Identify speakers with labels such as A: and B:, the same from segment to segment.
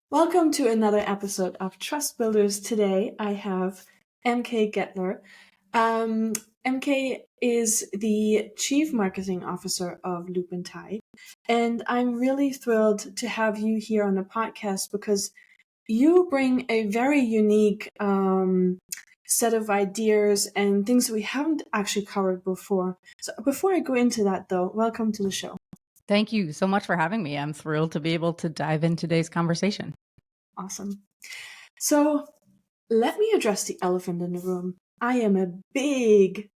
A: Welcome to another episode of Trust Builders. Today I have MK Getler. MK is the Chief Marketing Officer of Lupin Thai, and I'm really thrilled to have you here on the podcast because you bring a very unique set of ideas and things that we haven't actually covered before. So before I go into that though, welcome to the show.
B: Thank you so much for having me. I'm thrilled to be able to dive into today's conversation.
A: Awesome. So let me address the elephant in the room. I am a big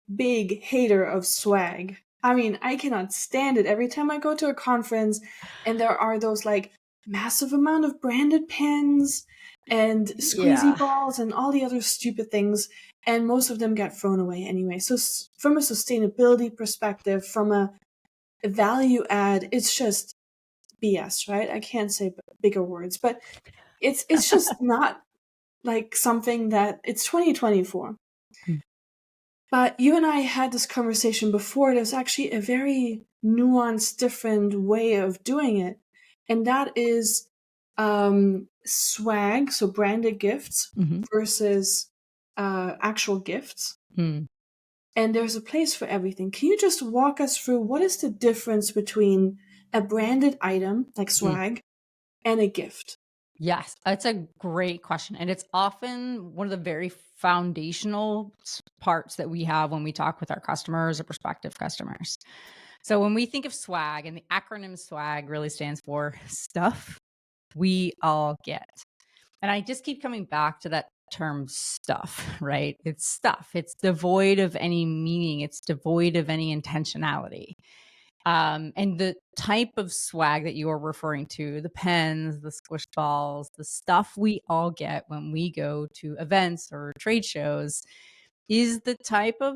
A: hater of swag. I mean, I cannot stand it. Every time I go to a conference and there are those like massive amount of branded pens and squeezy balls and all the other stupid things, and most of them get thrown away anyway. So from a sustainability perspective, from a value add, it's just BS, right? I can't say bigger words, but it's just not like something that it's 2024. But you and I had this conversation before. There's actually a very nuanced, different way of doing it. And that is swag, so branded gifts versus actual gifts. And there's a place for everything. Can you just walk us through what is the difference between a branded item like swag and a gift?
B: Yes, that's a great question. And it's often one of the very foundational parts that we have when we talk with our customers or prospective customers. So when we think of swag, and the acronym SWAG really stands for stuff we all get. And I just keep coming back to that term stuff, right? It's stuff. It's devoid of any meaning. It's devoid of any intentionality. And the type of swag that you are referring to, the pens, the squish balls, the stuff we all get when we go to events or trade shows is the type of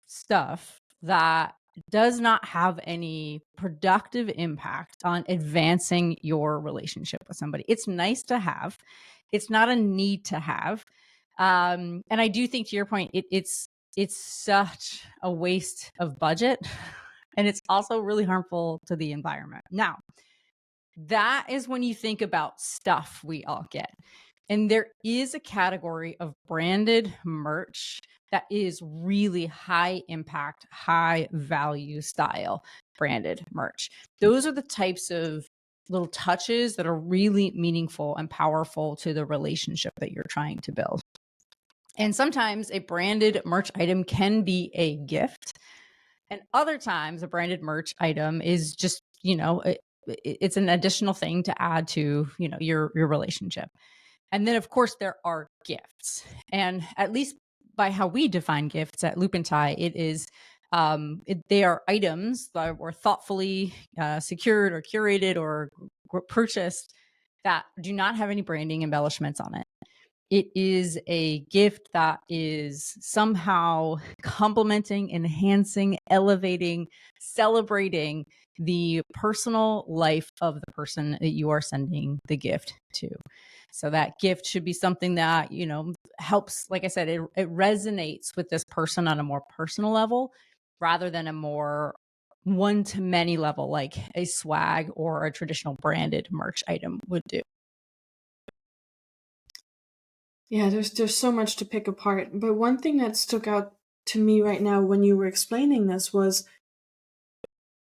B: stuff that does not have any productive impact on advancing your relationship with somebody. It's nice to have. It's not a need to have. And I do think, to your point, it's such a waste of budget. And it's also really harmful to the environment. Now, that is when you think about stuff we all get. And there is a category of branded merch that is really high impact, high value style branded merch. Those are the types of little touches that are really meaningful and powerful to the relationship that you're trying to build. And sometimes a branded merch item can be a gift. And other times a branded merch item is just, it's an additional thing to add to, your relationship. And then of course there are gifts. And at least by how we define gifts at Lupin Thai, it is they are items that were thoughtfully secured or curated or purchased that do not have any branding embellishments on it. It is a gift that is somehow complementing, enhancing, elevating, celebrating the personal life of the person that you are sending the gift to. So that gift should be something that, helps, like I said, it resonates with this person on a more personal level rather than a more one-to-many level like a swag or a traditional branded merch item would do.
A: Yeah, there's so much to pick apart. But one thing that stuck out to me right now when you were explaining this was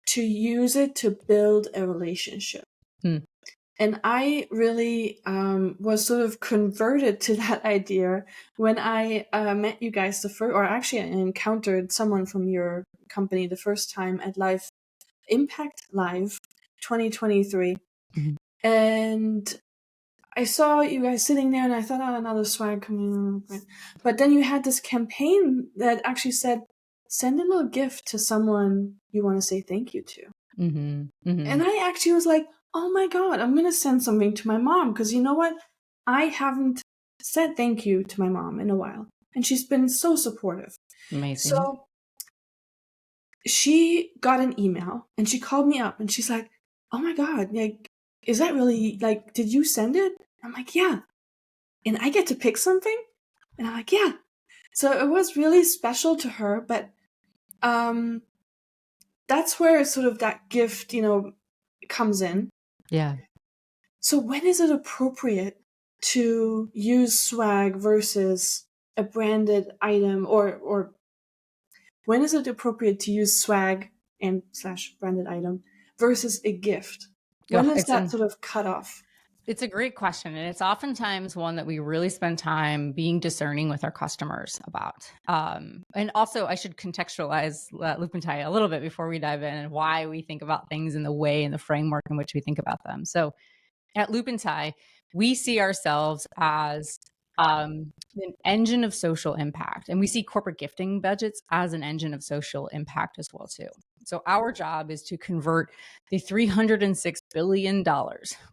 A: to use it to build a relationship. And I really was sort of converted to that idea when I met you guys or actually I encountered someone from your company the first time at Impact Live 2023. And I saw you guys sitting there and I thought, oh, another swag coming. But then you had this campaign that actually said, send a little gift to someone you want to say thank you to. And I actually was like, oh my God, I'm going to send something to my mom. Because you know what? I haven't said thank you to my mom in a while. And she's been so supportive.
B: Amazing.
A: So she got an email and she called me up and she's like, oh my God, like, is that really, like, did you send it? I'm like, yeah. And I get to pick something? And I'm like, yeah. So it was really special to her, but that's where sort of that gift, comes in.
B: Yeah.
A: So when is it appropriate to use swag versus a branded item, or when is it appropriate to use swag and slash branded item versus a gift? When
B: Oh,
A: is that sort of cut off?
B: it's a great question. And it's oftentimes one that we really spend time being discerning with our customers about. And also, I should contextualize Loop and Tie a little bit before we dive in and why we think about things in the way and the framework in which we think about them. So at Loop and Tie, we see ourselves as an engine of social impact. And we see corporate gifting budgets as an engine of social impact as well, too. So our job is to convert the $306 billion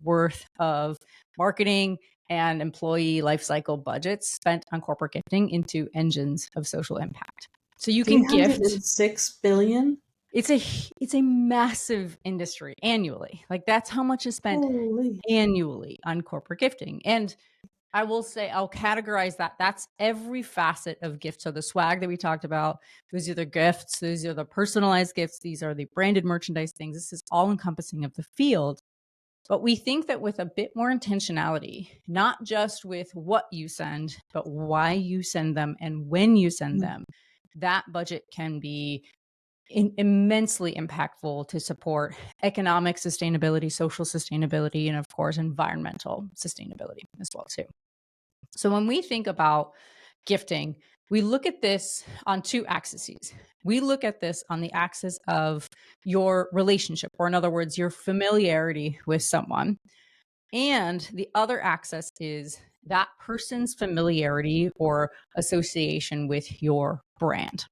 B: worth of marketing and employee lifecycle budgets spent on corporate gifting into engines of social impact. So you can gift
A: 306 billion?
B: it's a massive industry annually. Like that's how much is spent
A: Holy.
B: annually on corporate gifting. And I will say I'll categorize that. That's every facet of gift. So the swag that we talked about, those are the gifts, those are the personalized gifts, these are the branded merchandise things. This is all encompassing of the field. But we think that with a bit more intentionality, not just with what you send, but why you send them and when you send them, that budget can be immensely impactful to support economic sustainability, social sustainability, and of course, environmental sustainability as well too. So when we think about gifting, we look at this on two axes. We look at this on the axis of your relationship, or in other words, your familiarity with someone. And the other axis is that person's familiarity or association with your brand.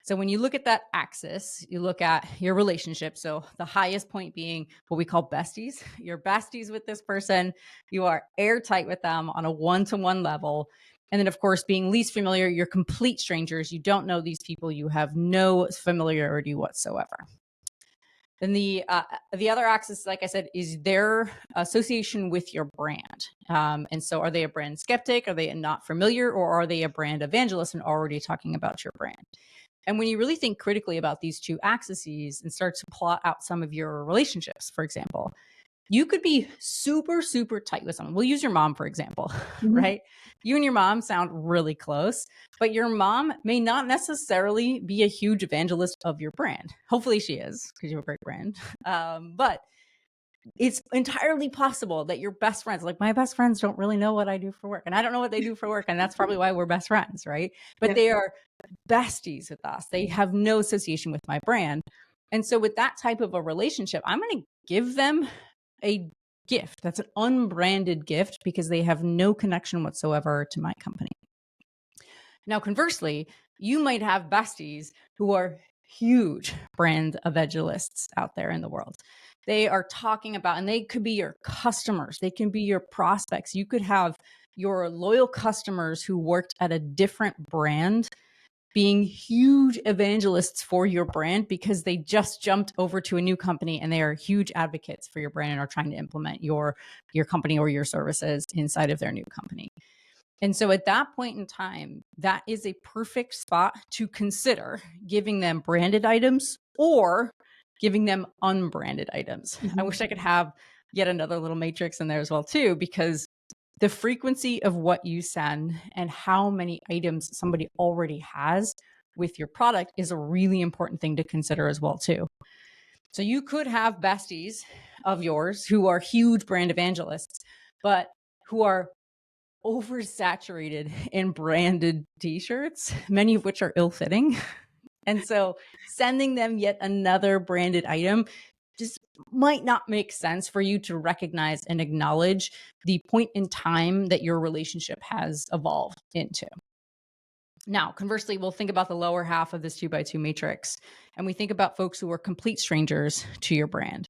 B: So when you look at that axis, you look at your relationship. So the highest point being what we call besties. You're besties with this person. You are airtight with them on a one-to-one level. And then, of course, being least familiar, you're complete strangers. You don't know these people. You have no familiarity whatsoever. Then the other axis, like I said, is their association with your brand. And so are they a brand skeptic? Are they not familiar? Or are they a brand evangelist and already talking about your brand? And when you really think critically about these two axes and start to plot out some of your relationships, for example, you could be super, super tight with someone. We'll use your mom, for example, right? You and your mom sound really close, but your mom may not necessarily be a huge evangelist of your brand. Hopefully she is, because you have a great brand. But it's entirely possible that your best friends, like my best friends don't really know what I do for work, and I don't know what they do for work. And that's probably why we're best friends, right? But they are besties with us. They have no association with my brand. And so with that type of a relationship, I'm going to give them a gift that's an unbranded gift because they have no connection whatsoever to my company. Now, conversely, you might have besties who are huge brand evangelists out there in the world. They are talking about, and they could be your customers, they can be your prospects. You could have your loyal customers who worked at a different brand being huge evangelists for your brand because they just jumped over to a new company and they are huge advocates for your brand and are trying to implement your company or your services inside of their new company. And so at that point in time, that is a perfect spot to consider giving them branded items or giving them unbranded items. I wish I could have yet another little matrix in there as well too, because the frequency of what you send and how many items somebody already has with your product is a really important thing to consider as well too. So you could have besties of yours who are huge brand evangelists, but who are oversaturated in branded t-shirts, many of which are ill-fitting. And so sending them yet another branded item just might not make sense for you to recognize and acknowledge the point in time that your relationship has evolved into. Now, conversely, we'll think about the lower half of this 2x2 matrix, and we think about folks who are complete strangers to your brand.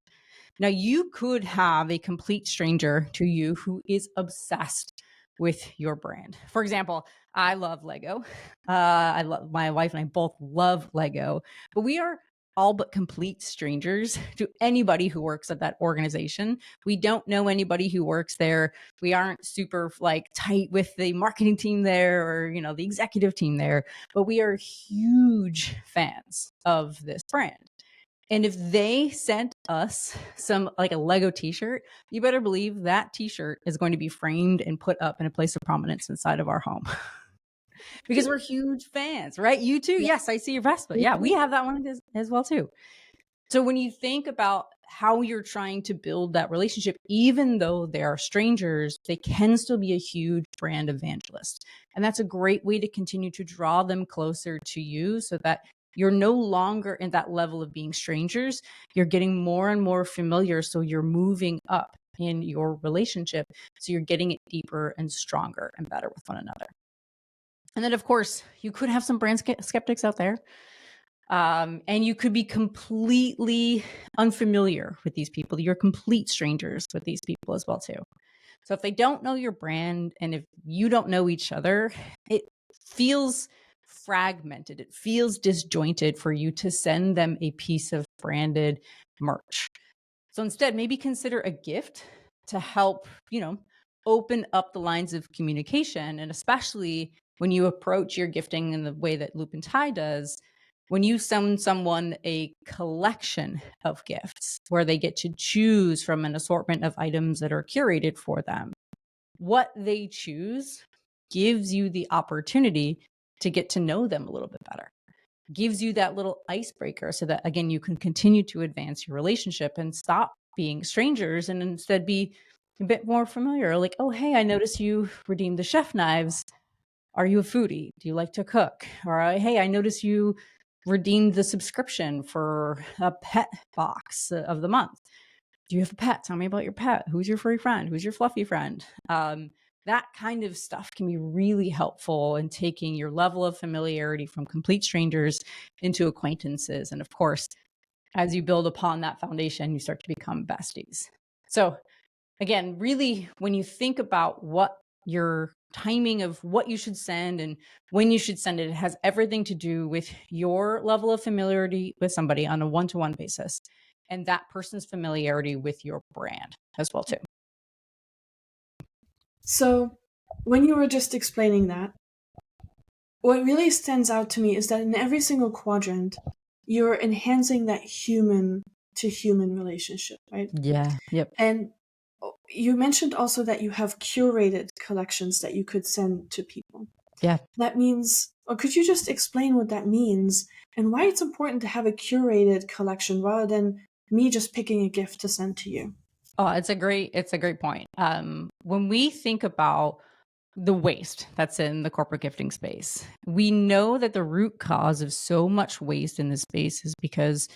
B: Now, you could have a complete stranger to you who is obsessed with your brand. For example, I love Lego. My wife and I both love Lego, but we are all but complete strangers to anybody who works at that organization. We don't know anybody who works there. We aren't super tight with the marketing team there or, the executive team there, but we are huge fans of this brand. And if they sent us some like a Lego t-shirt, you better believe that t-shirt is going to be framed and put up in a place of prominence inside of our home because we're huge fans, right? You too.
A: Yeah.
B: Yes, I see your Vespa. Yeah, we have that one as well too. So when you think about how you're trying to build that relationship, even though they are strangers, they can still be a huge brand evangelist. And that's a great way to continue to draw them closer to you so that you're no longer in that level of being strangers. You're getting more and more familiar. So you're moving up in your relationship. So you're getting it deeper and stronger and better with one another. And then, of course, you could have some brand skeptics out there. And you could be completely unfamiliar with these people. You're complete strangers with these people as well, too. So if they don't know your brand and if you don't know each other, it feels fragmented. It feels disjointed for you to send them a piece of branded merch. So instead, maybe consider a gift to help, open up the lines of communication. And especially when you approach your gifting in the way that Loop and Tie does, when you send someone a collection of gifts where they get to choose from an assortment of items that are curated for them, what they choose gives you the opportunity to get to know them a little bit better, gives you that little icebreaker so that, again, you can continue to advance your relationship and stop being strangers and instead be a bit more familiar. Like, oh, hey, I noticed you redeemed the chef knives. Are you a foodie? Do you like to cook? Or, hey, I noticed you redeemed the subscription for a pet box of the month. Do you have a pet? Tell me about your pet. Who's your furry friend? Who's your fluffy friend? That kind of stuff can be really helpful in taking your level of familiarity from complete strangers into acquaintances. And of course, as you build upon that foundation, you start to become besties. So again, really, when you think about what your timing of what you should send and when you should send it, it has everything to do with your level of familiarity with somebody on a one-to-one basis and that person's familiarity with your brand as well too.
A: So, when you were just explaining that, what really stands out to me is that in every single quadrant, you're enhancing that human to human relationship, right?
B: Yeah. Yep.
A: And you mentioned also that you have curated collections that you could send to people.
B: Yeah.
A: That means, or could you just explain what that means and why it's important to have a curated collection rather than me just picking a gift to send to you?
B: Oh, it's a great point. When we think about the waste that's in the corporate gifting space, we know that the root cause of so much waste in this space is because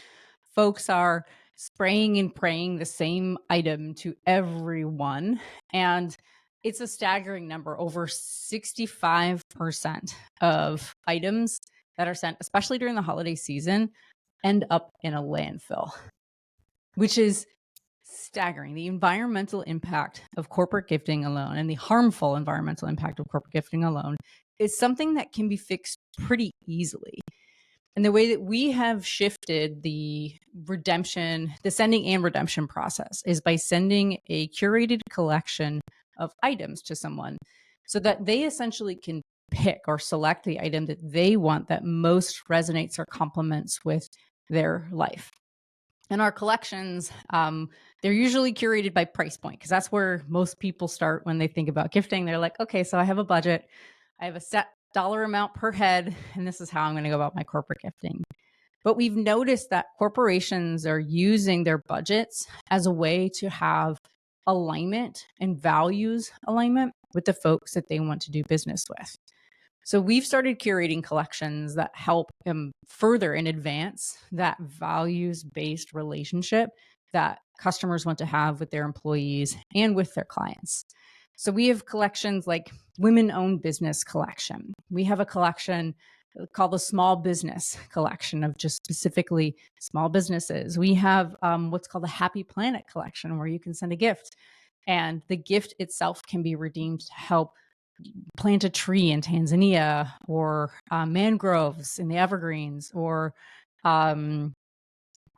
B: folks are spraying and praying the same item to everyone. And it's a staggering number. Over 65% of items that are sent, especially during the holiday season, end up in a landfill, which is staggering. The environmental impact of corporate gifting alone and the harmful environmental impact of corporate gifting alone is something that can be fixed pretty easily. And the way that we have shifted the sending and redemption process is by sending a curated collection of items to someone so that they essentially can pick or select the item that they want that most resonates or complements with their life. And our collections, they're usually curated by price point because that's where most people start when they think about gifting. They're like, okay, so I have a budget. I have a set dollar amount per head, and this is how I'm going to go about my corporate gifting. But we've noticed that corporations are using their budgets as a way to have alignment and values alignment with the folks that they want to do business with. So we've started curating collections that help further and advance that values-based relationship that customers want to have with their employees and with their clients. So we have collections like Women-Owned Business Collection. We have a collection called the Small Business Collection of just specifically small businesses. We have what's called the Happy Planet Collection, where you can send a gift and the gift itself can be redeemed to help plant a tree in Tanzania or mangroves in the Evergreens or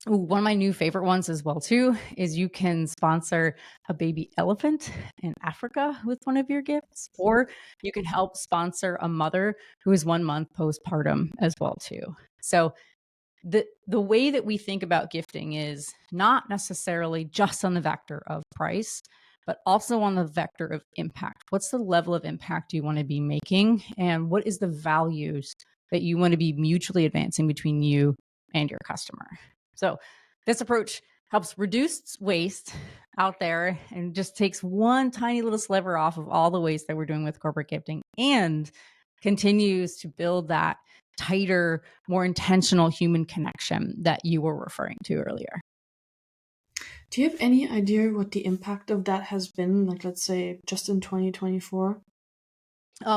B: one of my new favorite ones as well too is you can sponsor a baby elephant in Africa with one of your gifts, or you can help sponsor a mother who is 1 month postpartum as well too. So the way that we think about gifting is not necessarily just on the vector of price, but also on the vector of impact. What's the level of impact you want to be making? And what is the values that you want to be mutually advancing between you and your customer? So this approach helps reduce waste out there and just takes one tiny little sliver off of all the waste that we're doing with corporate gifting, and continues to build that tighter, more intentional human connection that you were referring to earlier.
A: Do you have any idea what the impact of that has been, like, let's say, just in 2024?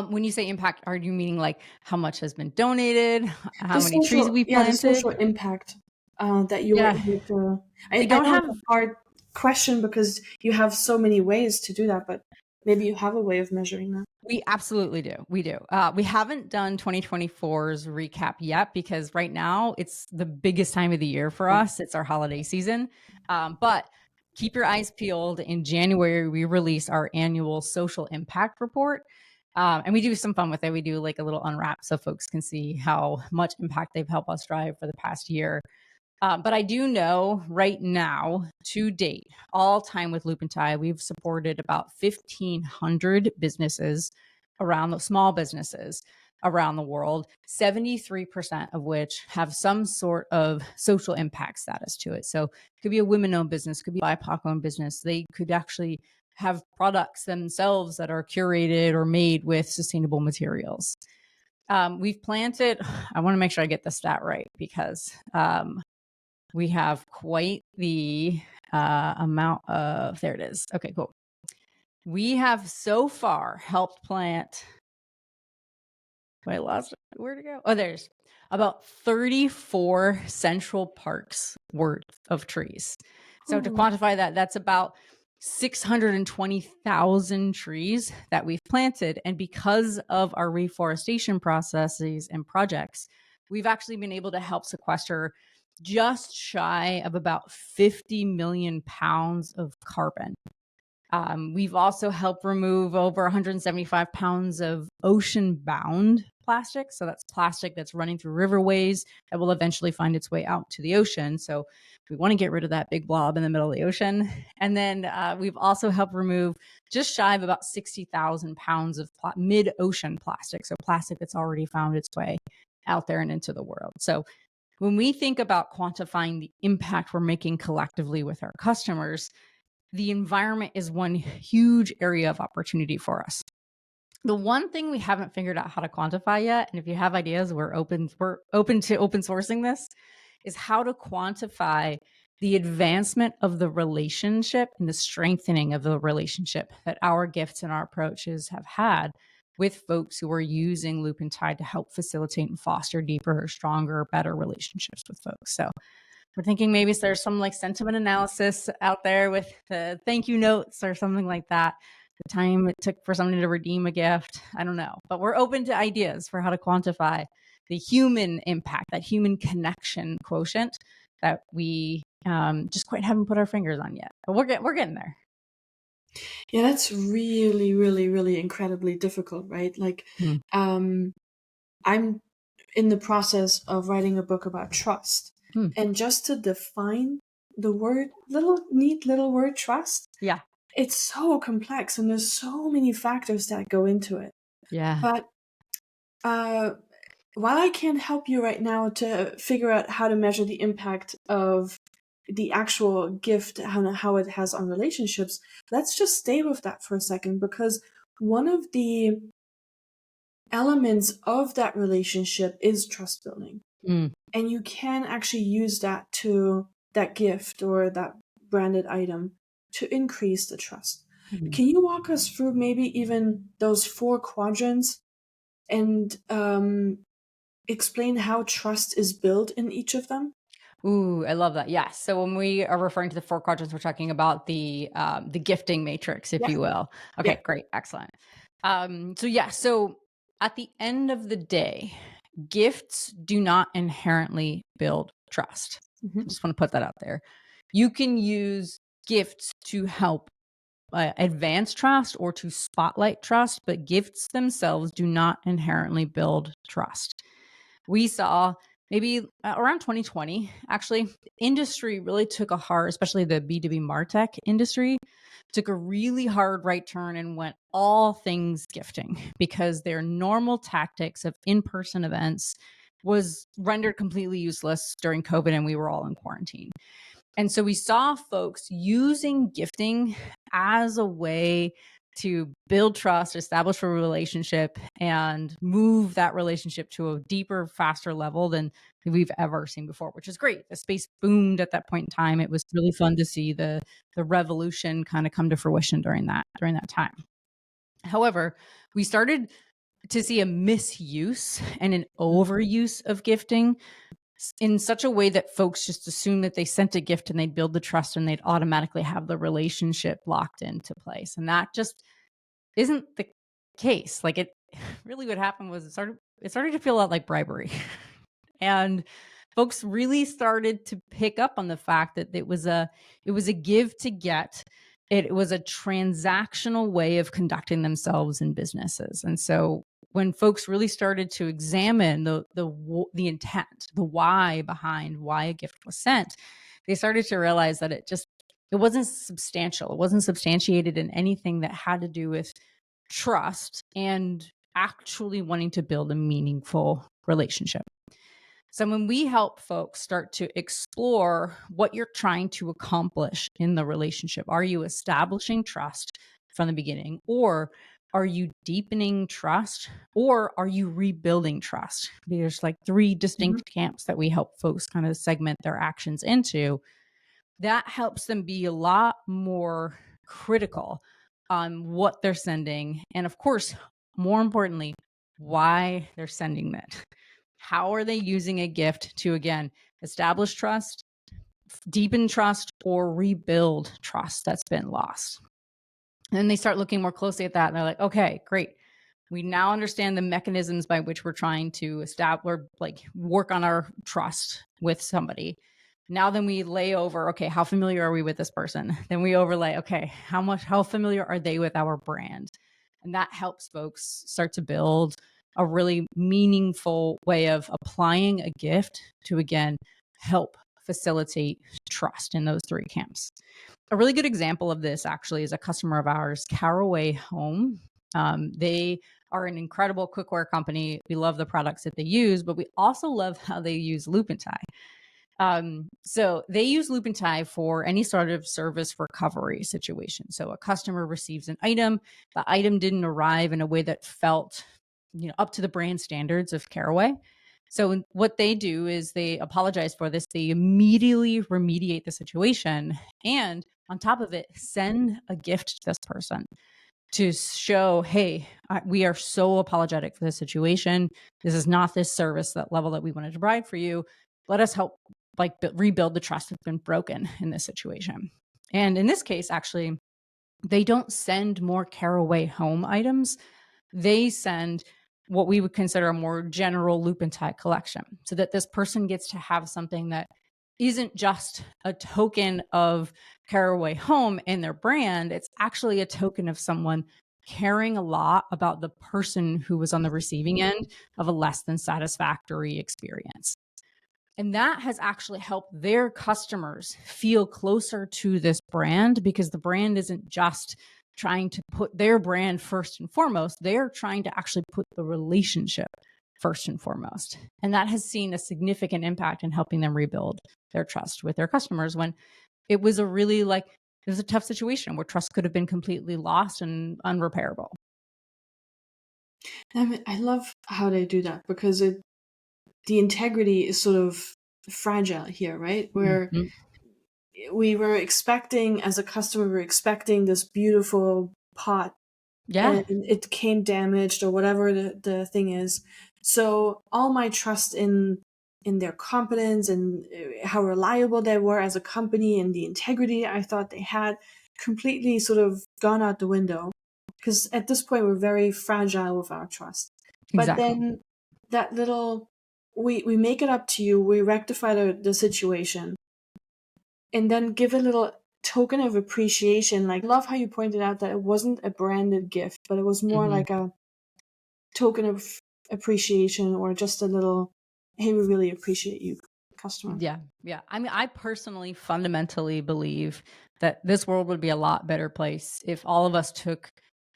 B: When you say impact, are you meaning like how much has been donated, how
A: The
B: many trees
A: social,
B: we
A: yeah, the
B: planted?
A: social impact that you were
B: Yeah,
A: able to.
B: we
A: I
B: don't
A: know
B: have.
A: it's a hard question because you have so many ways to do that, but maybe you have a way of measuring that.
B: We absolutely do. We do. We haven't done 2024's recap yet because right now it's the biggest time of the year for
A: Right.
B: us. It's our holiday season. But keep your eyes peeled. In January, we release our annual social impact report. And we do some fun with it. We do like a little unwrap so folks can see how much impact they've helped us drive for the past year. But I do know right now, to date, all time with Loop and Tie, we've supported about 1,500 businesses around the small businesses around the world, 73% of which have some sort of social impact status to it. So it could be a women-owned business, could be a BIPOC-owned business. They could actually have products themselves that are curated or made with sustainable materials. We've planted, I want to make sure I get the stat right because we have quite the amount of, there it is. Okay, cool. We have so far helped plant, I lost it. Where'd it go? Oh, there's about 34 Central Parks worth of trees. So to
A: Oh,
B: quantify that, that's about 620,000 trees that we've planted. And because of our reforestation processes and projects, we've actually been able to help sequester just shy of about 50 million pounds of carbon. We've also helped remove over 175 pounds of ocean-bound plastic. So that's plastic that's running through riverways that will eventually find its way out to the ocean. So we want to get rid of that big blob in the middle of the ocean. And then we've also helped remove just shy of about 60,000 pounds of mid-ocean plastic. So plastic that's already found its way out there and into the world. So when we think about quantifying the impact we're making collectively with our customers, the environment is one huge area of opportunity for us. The one thing we haven't figured out how to quantify yet, and if you have ideas, we're open to open sourcing this, is how to quantify the advancement of the relationship and the strengthening of the relationship that our gifts and our approaches have had with folks who are using Loop and Tide to help facilitate and foster deeper, stronger, better relationships with folks. So we're thinking maybe there's some like sentiment analysis out there with the thank you notes or something like that. The time it took for somebody to redeem a gift. I don't know. But we're open to ideas for how to quantify the human impact, that human connection quotient that we just quite haven't put our fingers on yet. But we're getting there.
A: yeah, that's really, really, really incredibly difficult, right? Like,
B: Mm.
A: I'm in the process of writing a book about trust.
B: Mm.
A: And just to define the word, neat little word trust,
B: Yeah.
A: it's so complex and there's so many factors that go into it.
B: Yeah.
A: But uh, while I can't help you right now to figure out how to measure the impact of the actual gift, how it has on relationships, let's just stay with that for a second, because one of the elements of that relationship is trust building.
B: Mm.
A: And you can actually use that gift or that branded item to increase the trust.
B: Mm.
A: Can you walk us through maybe even those 4 quadrants and explain how trust is built in each of them?
B: Ooh, I love that. Yes. So when we are referring to the 4 quadrants, we're talking about the gifting matrix, if
A: Yeah.
B: you will.
A: Yeah.
B: Okay, great, excellent. So at the end of the day, gifts do not inherently build trust. I
A: Mhm.
B: just want to put that out there. You can use gifts to help advance trust or to spotlight trust, but gifts themselves do not inherently build trust. We saw maybe around 2020, actually, industry really took a hard, especially the B2B MarTech industry, took a really hard right turn and went all things gifting because their normal tactics of in-person events was rendered completely useless during COVID and we were all in quarantine. And so we saw folks using gifting as a way to build trust, establish a relationship, and move that relationship to a deeper, faster level than we've ever seen before, which is great. The space boomed at that point in time. It was really fun to see the revolution kind of come to fruition during that time. However, we started to see a misuse and an overuse of gifting in such a way that folks just assume that they sent a gift and they'd build the trust and they'd automatically have the relationship locked into place. And that just isn't the case. Like it really what happened was it started to feel a lot like bribery. And folks really started to pick up on the fact that it was a give to get. It was a transactional way of conducting themselves in businesses. And so when folks really started to examine the intent, the why behind why a gift was sent, they started to realize that it wasn't substantial. It wasn't substantiated in anything that had to do with trust and actually wanting to build a meaningful relationship. So when we help folks start to explore what you're trying to accomplish in the relationship, are you establishing trust from the beginning, or are you deepening trust, or are you rebuilding trust? There's like three
A: Mhm.
B: distinct camps that we help folks kind of segment their actions into. That helps them be a lot more critical on what they're sending. And of course, more importantly, why they're sending that. How are they using a gift to, again, establish trust, deepen trust, or rebuild trust that's been lost? And then they start looking more closely at that and they're like, okay, great. We now understand the mechanisms by which we're trying to establish or like work on our trust with somebody. Now then we lay over, okay, how familiar are we with this person? Then we overlay, okay, how familiar are they with our brand? And that helps folks start to build a really meaningful way of applying a gift to, again, help facilitate trust in those three camps. A really good example of this actually is a customer of ours, Caraway Home. They are an incredible cookware company. We love the products that they use, but we also love how they use loop and tie. So they use loop and tie for any sort of service recovery situation. So a customer receives an item, the item didn't arrive in a way that felt, up to the brand standards of Caraway. So what they do is they apologize for this. They immediately remediate the situation, and on top of it, send a gift to this person to show, hey, we are so apologetic for this situation. This is not this service that level that we wanted to provide for you. Let us help rebuild the trust that's been broken in this situation. And in this case, actually, they don't send more Caraway Home items. They send what we would consider a more general loop and tie collection, so that this person gets to have something that isn't just a token of Caraway Home and their brand. It's actually a token of someone caring a lot about the person who was on the receiving end of a less than satisfactory experience. And that has actually helped their customers feel closer to this brand, because the brand isn't just trying to put their brand first and foremost. They're trying to actually put the relationship first and foremost. And that has seen a significant impact in helping them rebuild their trust with their customers when it was a tough situation where trust could have been completely lost and unrepairable.
A: I mean, I love how they do that because the integrity is sort of fragile here, right? Where
B: Mhm.
A: we were expecting, as a customer, we were expecting this beautiful pot
B: Yeah,
A: and it came damaged or whatever the thing is. So all my trust in their competence and how reliable they were as a company and the integrity I thought they had completely sort of gone out the window. Because at this point we're very fragile with our trust. But
B: exactly.
A: then that little we make it up to you, we rectify the situation, and then give a little token of appreciation. Like, love how you pointed out that it wasn't a branded gift, but it was more
B: Mhm.
A: like a token of appreciation or just a little hey, we really appreciate you, customer.
B: Yeah. Yeah. I mean, I personally fundamentally believe that this world would be a lot better place if all of us took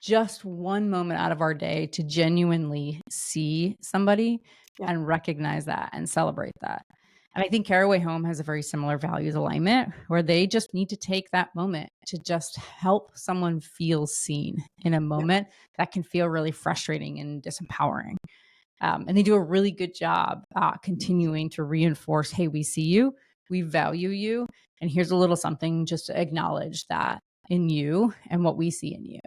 B: just one moment out of our day to genuinely see somebody
A: Yeah.
B: and recognize that and celebrate that. And I think Caraway Home has a very similar values alignment where they just need to take that moment to just help someone feel seen in a
A: Yeah.
B: moment that can feel really frustrating and disempowering. And they do a really good job continuing to reinforce, hey, we see you, we value you, and here's a little something just to acknowledge that in you and what we see in you.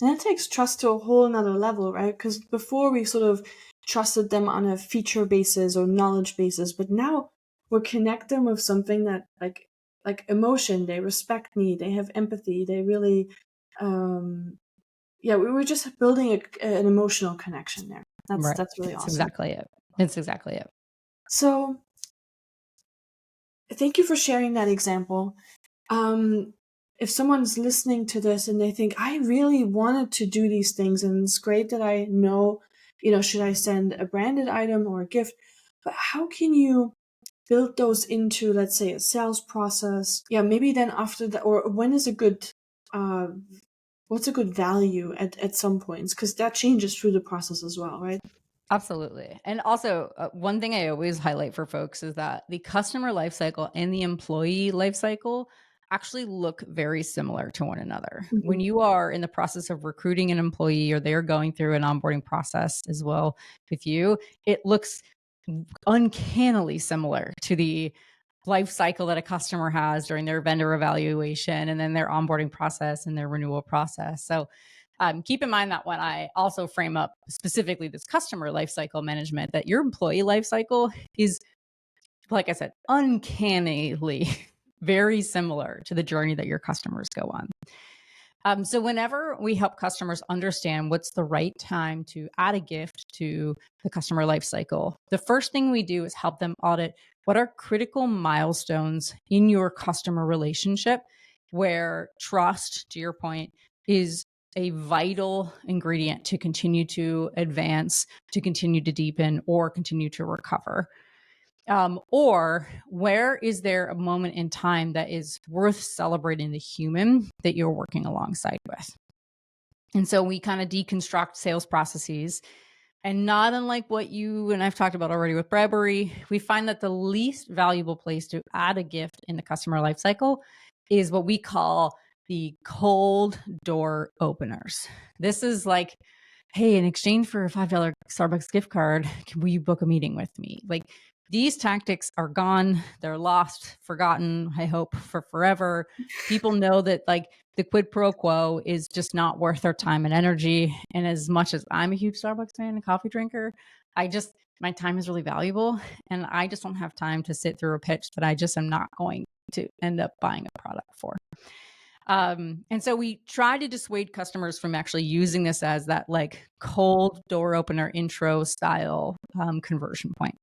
A: And that takes trust to a whole nother level, right? Because before we sort of trusted them on a feature basis or knowledge basis, but now we're connecting with something that like emotion. They respect me. They have empathy. They really, yeah. We were just building an emotional connection there.
B: Right.
A: That's really
B: It's
A: awesome.
B: exactly it. It's exactly it.
A: So thank you for sharing that example. Um, if someone's listening to this and they think, I really wanted to do these things, and it's great that I know, should I send a branded item or a gift? But how can you build those into, let's say, a sales process? Yeah, maybe then after that, or when is a good, uh, what's a good value at some points? Because that changes through the process as well, right?
B: Absolutely. And also, one thing I always highlight for folks is that the customer lifecycle and the employee lifecycle actually look very similar to one another. When
A: Mhm.
B: you are in the process of recruiting an employee or they're going through an onboarding process as well with you, it looks uncannily similar to the life cycle that a customer has during their vendor evaluation and then their onboarding process and their renewal process. So keep in mind that when I also frame up specifically this customer lifecycle management, that your employee lifecycle is, like I said, uncannily very similar to the journey that your customers go on. So whenever we help customers understand what's the right time to add a gift to the customer lifecycle, the first thing we do is help them audit what are critical milestones in your customer relationship where trust, to your point, is a vital ingredient to continue to advance, to continue to deepen, or continue to recover. Or where is there a moment in time that is worth celebrating the human that you're working alongside with? And so we kind of deconstruct sales processes. And not unlike what you and I've talked about already with Bradbury, we find that the least valuable place to add a gift in the customer lifecycle is what we call the cold door openers. This is like, hey, in exchange for a $5 Starbucks gift card, will you book a meeting with me? Like these tactics are gone. They're lost, forgotten, I hope, for forever. People know that like the quid pro quo is just not worth their time and energy. And as much as I'm a huge Starbucks fan and coffee drinker, my time is really valuable. And I just don't have time to sit through a pitch that I just am not going to end up buying a product for. And so we try to dissuade customers from actually using this as that like cold door opener intro style conversion point.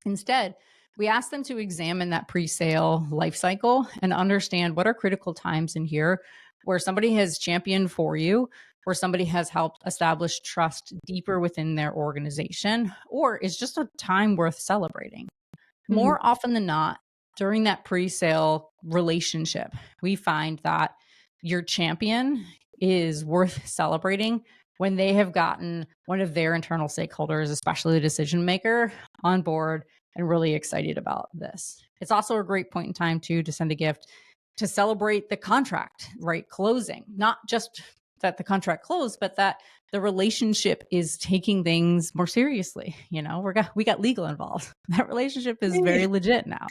B: Instead, we ask them to examine that pre-sale life cycle and understand what are critical times in here where somebody has championed for you, where somebody has helped establish trust deeper within their organization, or is just a time worth celebrating.
A: Mhm.
B: More often than not, during that pre-sale relationship, we find that your champion is worth celebrating when they have gotten one of their internal stakeholders, especially the decision maker, on board and really excited about this. It's also a great point in time too to send a gift to celebrate the contract, right? Closing, not just that the contract closed, but that the relationship is taking things more seriously. We got legal involved. That relationship is very
A: Yay.
B: legit now.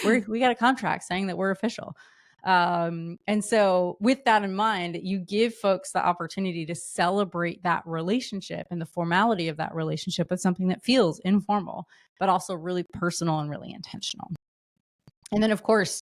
B: We got a contract saying that we're official. And so with that in mind, you give folks the opportunity to celebrate that relationship and the formality of that relationship with something that feels informal, but also really personal and really intentional. And then, of course,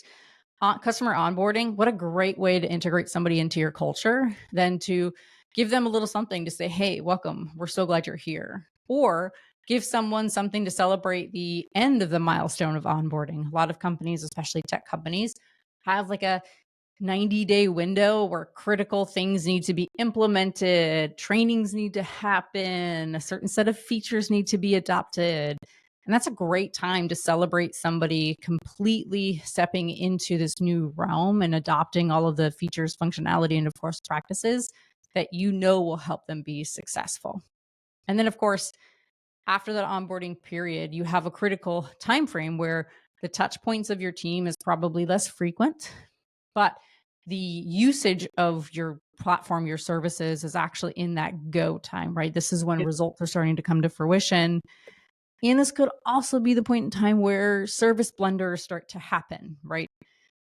B: customer onboarding, what a great way to integrate somebody into your culture than to give them a little something to say, hey, welcome. We're so glad you're here. Or give someone something to celebrate the end of the milestone of onboarding. A lot of companies, especially tech companies, have like a 90-day window where critical things need to be implemented, trainings need to happen, a certain set of features need to be adopted. And that's a great time to celebrate somebody completely stepping into this new realm and adopting all of the features, functionality, and of course, practices that you know will help them be successful. And then, of course, after that onboarding period, you have a critical time frame where the touch points of your team is probably less frequent, but the usage of your platform, your services is actually in that go time, right? This is when
A: Yeah.
B: results are starting to come to fruition. And this could also be the point in time where service blunders start to happen, right?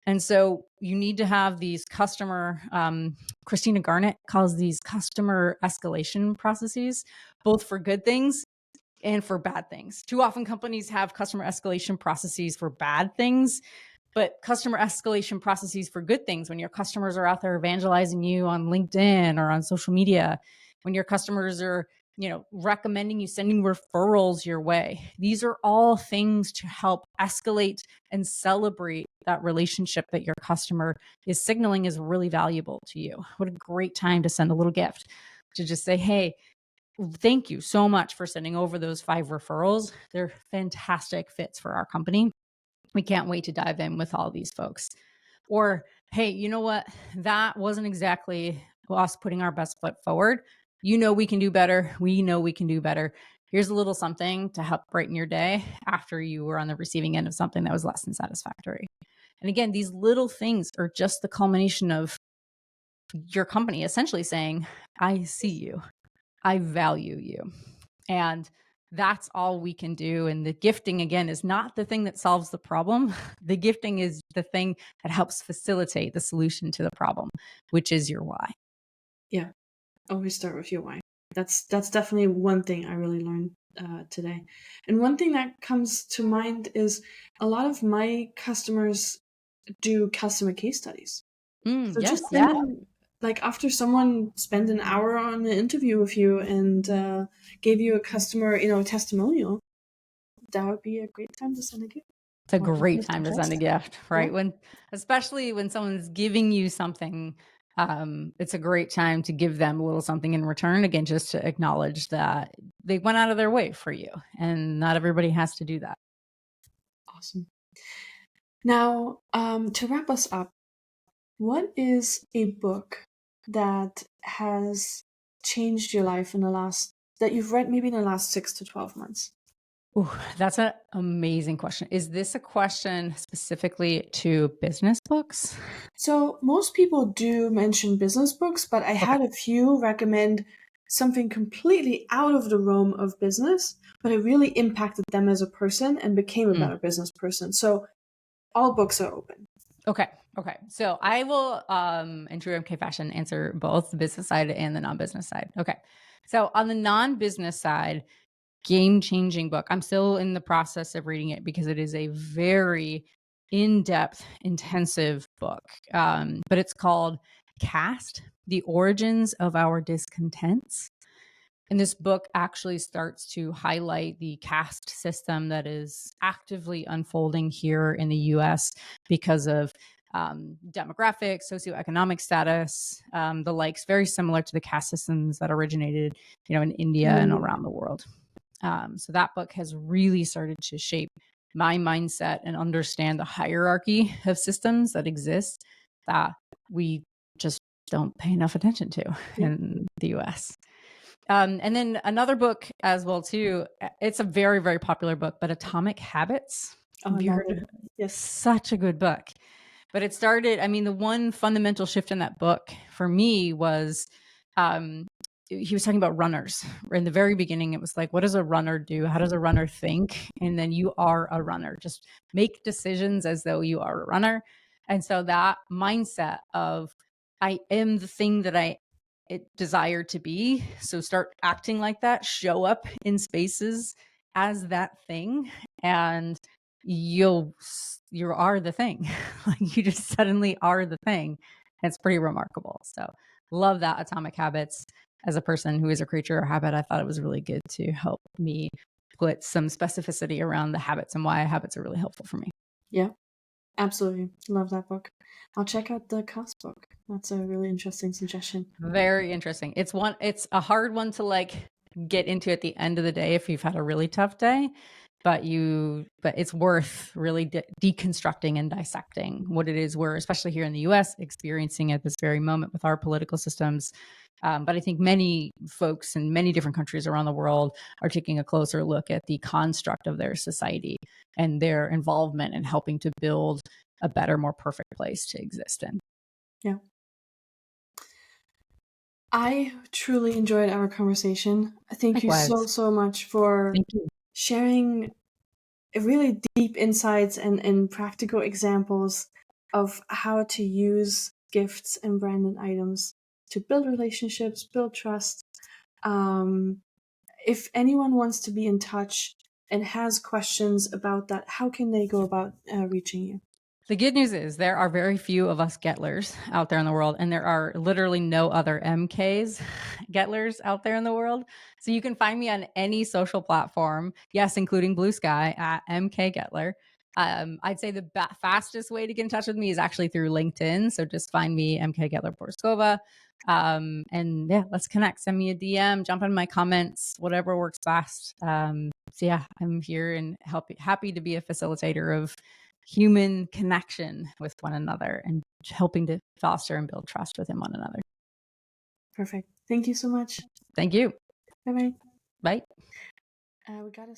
B: And so you need to have these customer, Christina Garnett calls these customer escalation processes, both for good things and for bad things. Too often companies have customer escalation processes for bad things, but customer escalation processes for good things. When your customers are out there evangelizing you on LinkedIn or on social media, when your customers are, recommending you, sending referrals your way. These are all things to help escalate and celebrate that relationship that your customer is signaling is really valuable to you. What a great time to send a little gift, to just say, hey, thank you so much for sending over those 5 referrals. They're fantastic fits for our company. We can't wait to dive in with all these folks. Or, hey, you know what? That wasn't exactly us putting our best foot forward. You know, we can do better. We know we can do better. Here's a little something to help brighten your day after you were on the receiving end of something that was less than satisfactory. And again, these little things are just the culmination of your company essentially saying, I see you. I value you. And that's all we can do. And the gifting, again, is not the thing that solves the problem. The gifting is the thing that helps facilitate the solution to the problem, which is your why.
A: Yeah. Always start with your why. That's definitely one thing I really learned today. And one thing that comes to mind is a lot of my customers do customer case studies. So just
B: Yes. Yeah.
A: sending, like after someone spent an hour on an interview with you and gave you a customer, testimonial, that would be a great time to send a gift.
B: It's a
A: Or I
B: great
A: would
B: time to send
A: suggest
B: a
A: it.
B: gift,
A: Yeah.
B: right? Especially when someone's giving you something, it's a great time to give them a little something in return. Again, just to acknowledge that they went out of their way for you, and not everybody has to do that.
A: Awesome. Now, to wrap us up, what is a book that has changed your life that you've read maybe in the last 6 to 12 months?
B: Ooh, that's an amazing question. Is this a question specifically to business books?
A: So most people do mention business books, but I
B: Okay.
A: had a few recommend something completely out of the realm of business, but it really impacted them as a person and became a
B: Mm.
A: better business person. So all books are open.
B: Okay. Okay. So I will, in true MK fashion, answer both the business side and the non-business side. Okay. So on the non-business side, game-changing book. I'm still in the process of reading it because it is a very in-depth, intensive book. But it's called Caste: The Origins of Our Discontents. And this book actually starts to highlight the caste system that is actively unfolding here in the US because of demographics, socioeconomic status, the likes, very similar to the caste systems that originated, in India
A: In
B: and
A: India.
B: around the world. So that book has really started to shape my mindset and understand the hierarchy of systems that exist that we just don't pay enough attention to
A: Yeah.
B: in the US. And then another book as well too. It's a very, very popular book, but Atomic Habits.
A: Oh,
B: Have
A: I
B: you
A: love
B: heard
A: it.
B: of it?
A: Yes.
B: Such a good book. But it started, the one fundamental shift in that book for me was he was talking about runners. In the very beginning, it was like, what does a runner do? How does a runner think? And then you are a runner. Just make decisions as though you are a runner. And so that mindset of I am the thing that I desire to be. So start acting like that, show up in spaces as that thing, and you are the thing. Like you just suddenly are the thing. It's pretty remarkable. So love that Atomic Habits. As a person who is a creature of habit, I thought it was really good to help me put some specificity around the habits and why habits are really helpful for me.
A: Yeah. Absolutely. Love that book. I'll check out the cost book. That's a really interesting suggestion.
B: Very interesting. It's a hard one to like get into at the end of the day if you've had a really tough day, but it's worth really deconstructing and dissecting what it is we're, especially here in the US, experiencing at this very moment with our political systems. But I think many folks in many different countries around the world are taking a closer look at the construct of their society and their involvement in helping to build a better, more perfect place to exist in.
A: Yeah. I truly enjoyed our conversation. Thank you
B: Likewise.
A: so much for
B: Thank you.
A: sharing really deep insights and practical examples of how to use gifts and branded items to build relationships, build trust. If anyone wants to be in touch and has questions about that, how can they go about reaching you?
B: The good news is there are very few of us Getlers out there in the world, and there are literally no other MKs Getlers out there in the world. So you can find me on any social platform, yes, including Blue Sky at MK Getler. I'd say the fastest way to get in touch with me is actually through LinkedIn. So just find me, MK Getler-Porizkova. And yeah, let's connect. Send me a DM, jump in my comments, whatever works best. So yeah, I'm here and happy to be a facilitator of human connection with one another and helping to foster and build trust within one another.
A: Perfect. Thank you so much.
B: Thank you.
A: Bye bye.
B: Bye.
A: We got to